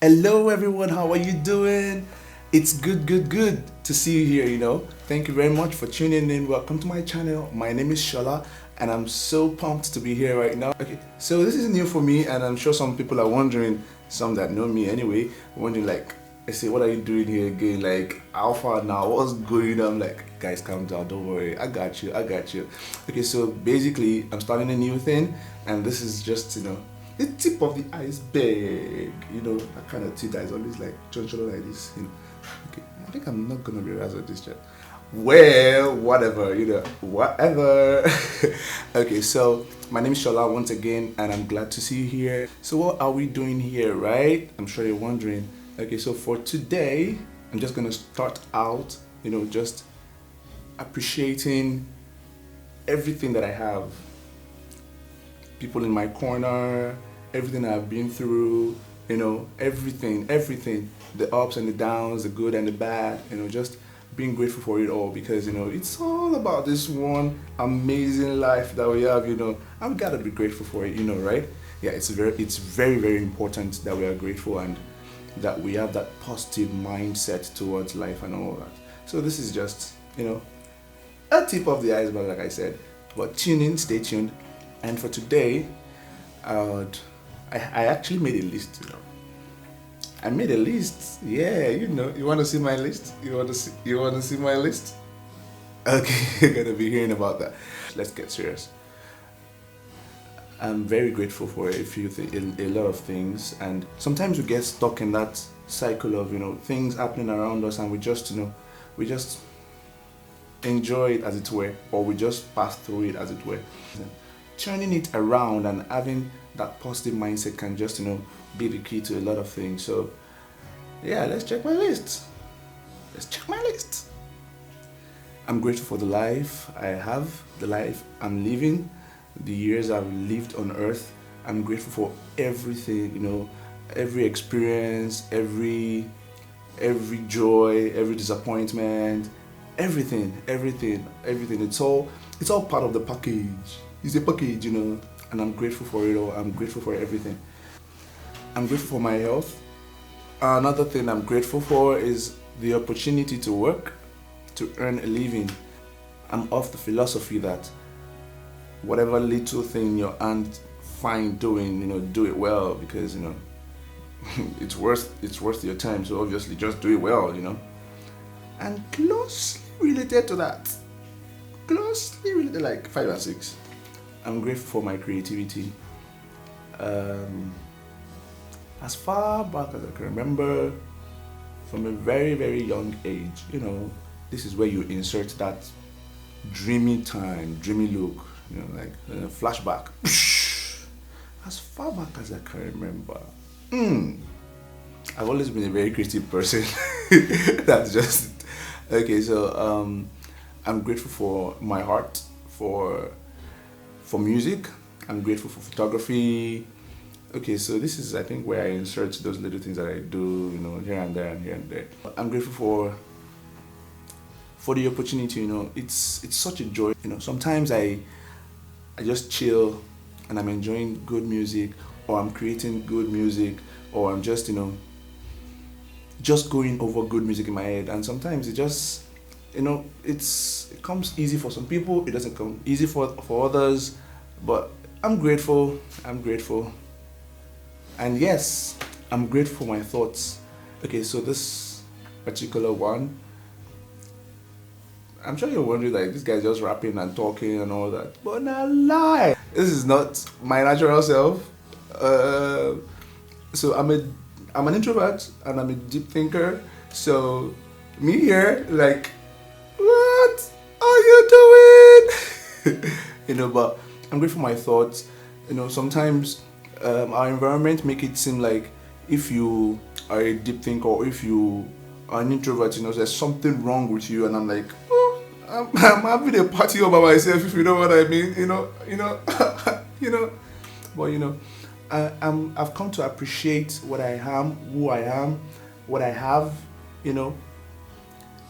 Hello everyone, how are you doing? It's good to see you here. Thank you very much for tuning in. Welcome to my channel. My name is Shola and I'm so pumped to be here right now. Okay, so this is new for me and I'm sure some people are wondering, some that know me anyway, wondering like, I say, what are you doing here again? Like, how far now? What's going on? I'm like, guys, calm down, don't worry. I got you. Okay, so basically, I'm starting a new thing and this is just, the tip of the iceberg. That kind of tea that is always like choncholo like this. Okay, I think I'm not gonna be razzled this chat. Well, whatever. Okay, so my name is Shola once again, and I'm glad to see you here. So, what are we doing here, right? I'm sure you're wondering. Okay, so for today, I'm just gonna start out, just appreciating everything that I have, people in my corner, everything I've been through, everything, the ups and the downs, the good and the bad, just being grateful for it all because, it's all about this one amazing life that we have. I've got to be grateful for it, right? Yeah, it's very important that we are grateful and that we have that positive mindset towards life and all that. So this is just, a tip of the iceberg, like I said. But tune in, stay tuned. And for today, I actually made a list. I made a list. Yeah, you want to see my list? You want to see my list? Okay, you're gonna be hearing about that. Let's get serious. I'm very grateful for a lot of things, and sometimes we get stuck in that cycle of things happening around us, and we just enjoy it as it were, or we just pass through it as it were. Turning it around and having that positive mindset can just be the key to a lot of things. So yeah, let's check my list. I'm grateful for the life I have, the life I'm living, the years I've lived on earth. I'm grateful for everything, every experience, every joy, every disappointment, everything. It's all part of the package. It's a package, and I'm grateful for it all. I'm grateful for everything. I'm grateful for my health. Another thing I'm grateful for is the opportunity to work, to earn a living. I'm of the philosophy that whatever little thing your hand find doing, do it well because it's worth your time. So obviously, just do it well. And closely related to that, like 5 and 6. I'm grateful for my creativity. As far back as I can remember, from a very, very young age, this is where you insert that dreamy time, dreamy look, like flashback. As far back as I can remember, I've always been a very creative person. That's just okay. So I'm grateful for my heart, for music. I'm grateful for photography. Okay, so this is I think where I insert those little things that I do, here and there and here and there. I'm grateful for the opportunity. It's such a joy. Sometimes I just chill and I'm enjoying good music, or I'm creating good music, or I'm just going over good music in my head. And sometimes it just it comes easy for some people. It doesn't come easy for others, but I'm grateful. And yes, I'm grateful for my thoughts. Okay, so this particular one, I'm sure you're wondering like this guy's just rapping and talking and all that, but not lie. This is not my natural self. So I'm an introvert and I'm a deep thinker. So me here, like, what are you doing? But I'm grateful for my thoughts. Sometimes our environment make it seem like if you are a deep thinker or if you are an introvert, there's something wrong with you. And I'm like, oh, I'm having a party all by myself, if you know what I mean. But I've come to appreciate what I am, who I am, what I have.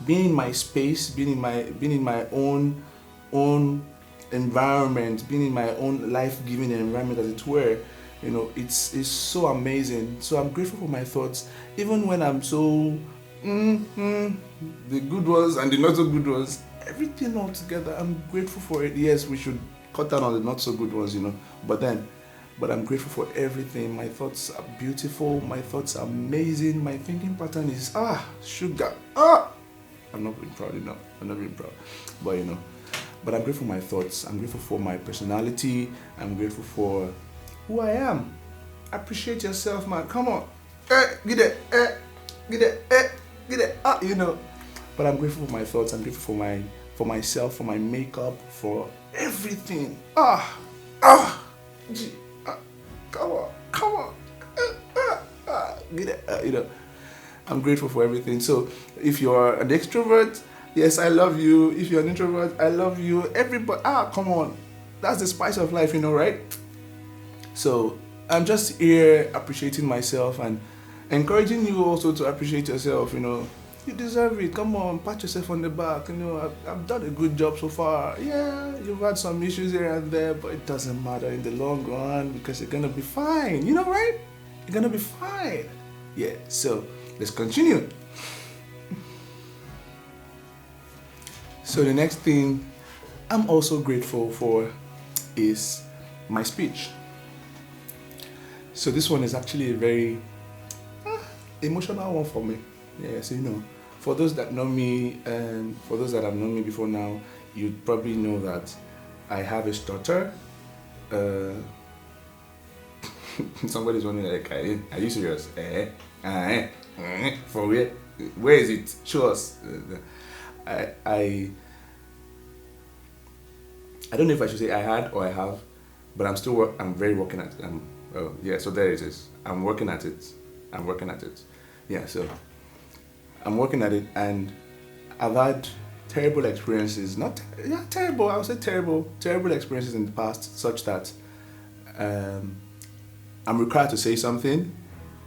Being in my space, being in my own environment, being in my own life-giving environment, as it were. You know, it's so amazing. So I'm grateful for my thoughts, even when I'm so the good ones and the not so good ones, everything all together. I'm grateful for it. Yes, we should cut down on the not so good ones, you know. But I'm grateful for everything. My thoughts are beautiful. My thoughts are amazing. My thinking pattern is sugar. I'm not being proud enough. I'm not being proud, but you know. But I'm grateful for my thoughts. I'm grateful for my personality. I'm grateful for who I am. Appreciate yourself, man. Come on. Get it. Get it. Get it. You know. But I'm grateful for my thoughts. I'm grateful for myself, for my makeup, for everything. Gee, come on. Get it. You know. I'm grateful for everything. So if you're an extrovert, yes, I love you. If you're an introvert, I love you. Everybody, come on. That's the spice of life, you know, right? So I'm just here appreciating myself and encouraging you also to appreciate yourself, you know. You deserve it. Come on, pat yourself on the back. You know, I've done a good job so far. Yeah, you've had some issues here and there, but it doesn't matter in the long run because you're going to be fine. You know, right? You're going to be fine. Yeah, so let's continue. So the next thing I'm also grateful for is my speech. So this one is actually a very emotional one for me. Yeah, so you know, for those that know me and for those that have known me before now, you probably know that I have a stutter. Somebody's wondering like, are you serious? For where? Where is it? Show us. I don't know if I should say I had or I have, but I'm very working at it. So there it is. I'm working at it. Yeah, so I'm working at it, and I've had terrible experiences. Terrible. I would say terrible experiences in the past, such that I'm required to say something,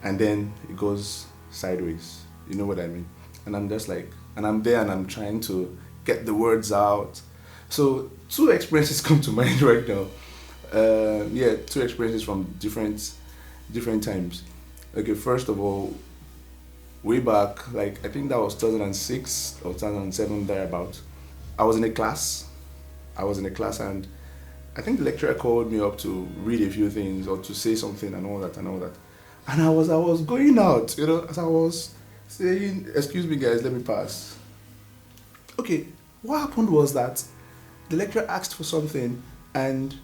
and then it goes sideways. You know what I mean? And I'm just like, and I'm there, and I'm trying to get the words out. So 2 experiences come to mind right now. 2 experiences from different times. Okay, first of all, way back, like I think that was 2006 or 2007, thereabout. I was in a class, and I think the lecturer called me up to read a few things or to say something and all that. And I was going out, you know, as I was saying, "Excuse me, guys, let me pass." Okay, what happened was that the lecturer asked for something, and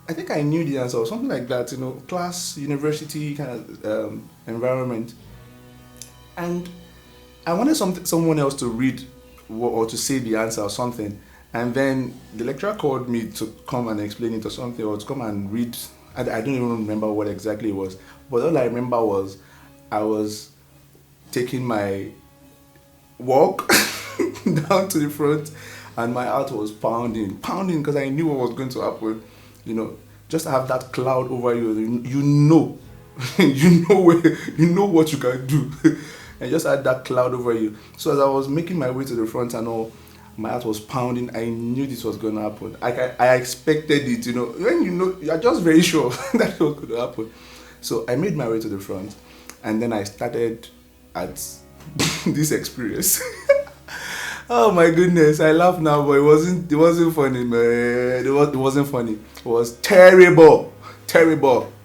I think I knew the answer or something like that, you know, class, university kind of environment. And I wanted someone else to read or to say the answer or something. And then the lecturer called me to come and explain it or something, or to come and read. I don't even remember what exactly it was. But all I remember was I was taking my walk down to the front, and my heart was pounding because I knew what was going to happen. You know, just have that cloud over you. You know, you know what you can do. And just had that cloud over you. So as I was making my way to the front and all, my heart was pounding. I knew this was going to happen. I expected it, you know. When you know, you're just very sure that what could happen. So I made my way to the front, and then I started at this experience. Oh my goodness, I laugh now, but it wasn't funny, man. It wasn't funny. It was terrible,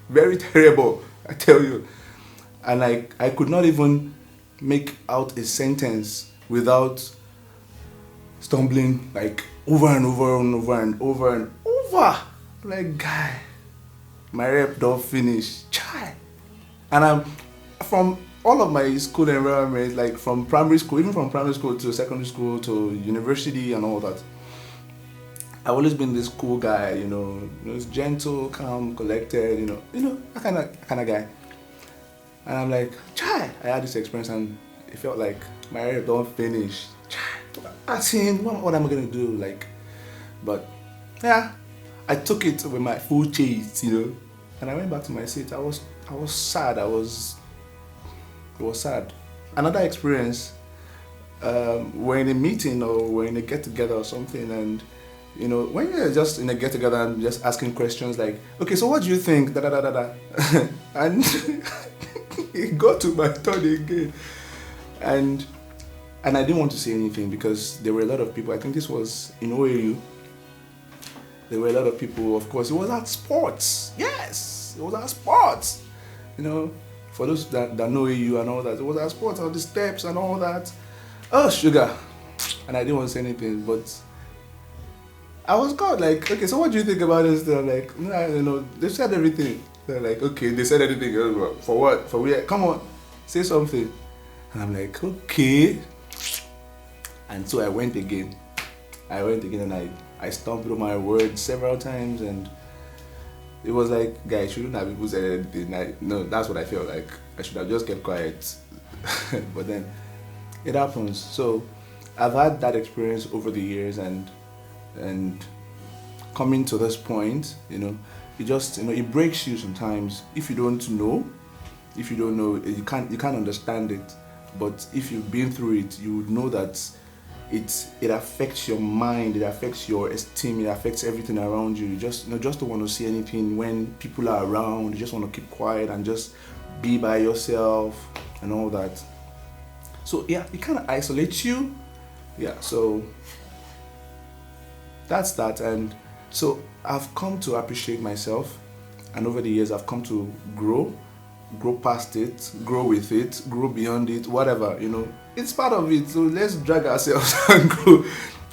very terrible, I tell you. And I could not even make out a sentence without stumbling like over and over. Like, guy, my rep don't finish. Chai. And I'm from all of my school environment, like from primary school, even from primary school to secondary school to university and all that. I've always been this cool guy, you know, gentle, calm, collected, you know, that kind of guy. And I'm like, chai, I had this experience and it felt like my hair don't finish. Chai, I seen what am I gonna do? Like, but yeah, I took it with my full chest, you know, and I went back to my seat. I was sad. It was sad. Another experience, we're in a meeting or we're in a get together or something, and You know, when you're just in a get together and just asking questions like, okay, so what do you think? Da da da da da. And it got to my turn again. And I didn't want to say anything because there were a lot of people. I think this was in OAU. There were a lot of people, of course. It was at sports. Yes, it was at sports. You know, for those that know AU and all that, it was at sports, on the steps and all that. Oh, sugar. And I didn't want to say anything, but I was called like, okay, so what do you think about this? They're like, no, you know, they said everything. They're like, okay, they said everything. For what? For where? Come on, say something. And I'm like, okay. And so I went again. And I stumbled on my words several times, and it was like, guys, shouldn't have people said anything. No, that's what I felt like. I should have just kept quiet. But then it happens. So I've had that experience over the years, and coming to this point, you know, it just, you know, it breaks you sometimes. If you don't know, you can't understand it. But if you've been through it, you would know that it affects your mind, it affects your esteem, it affects everything around you. You just don't want to see anything when people are around. You just want to keep quiet and just be by yourself and all that. So yeah, it kind of isolates you. Yeah, so that's that. And so I've come to appreciate myself, and over the years I've come to grow past it, grow with it, grow beyond it, whatever, you know. It's part of it, so let's drag ourselves and grow.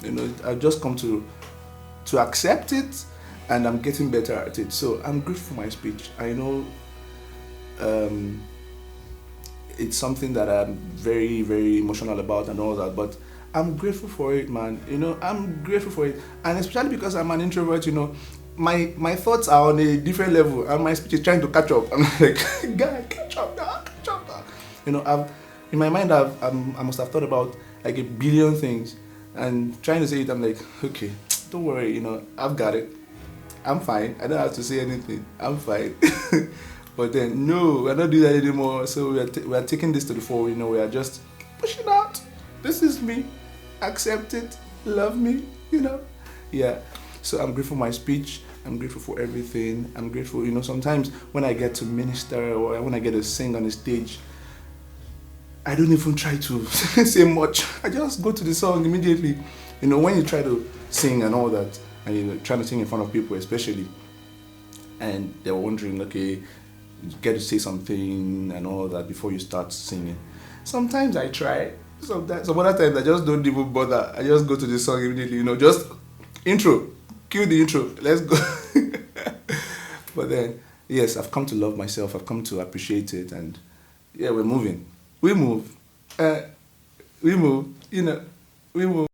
You know, I've just come to accept it, and I'm getting better at it. So I'm grateful for my speech. I know it's something that I'm very, very emotional about and all that, but I'm grateful for it, man. You know, I'm grateful for it. And especially because I'm an introvert, you know, my thoughts are on a different level, and my speech is trying to catch up. I'm like, guy, catch up now. You know, in my mind, I must have thought about like a billion things, and trying to say it, I'm like, okay, don't worry, you know, I've got it. I'm fine. I don't have to say anything. I'm fine. But then, no, we're not doing that anymore. So we are taking this to the fore. You know, we are just pushing out. This is me. Accept it. Love me. You know. Yeah. So I'm grateful for my speech. I'm grateful for everything. I'm grateful, you know, sometimes when I get to minister or when I get to sing on the stage, I don't even try to say much. I just go to the song immediately. You know, when you try to sing and all that, and you're trying to sing in front of people especially, and they're wondering, okay, you get to say something and all that before you start singing. Sometimes I try. Some other times I just don't even bother. I just go to the song immediately, you know, just intro. Cue the intro. Let's go. But then, yes, I've come to love myself. I've come to appreciate it. And yeah, we're moving. We move. You know, we move.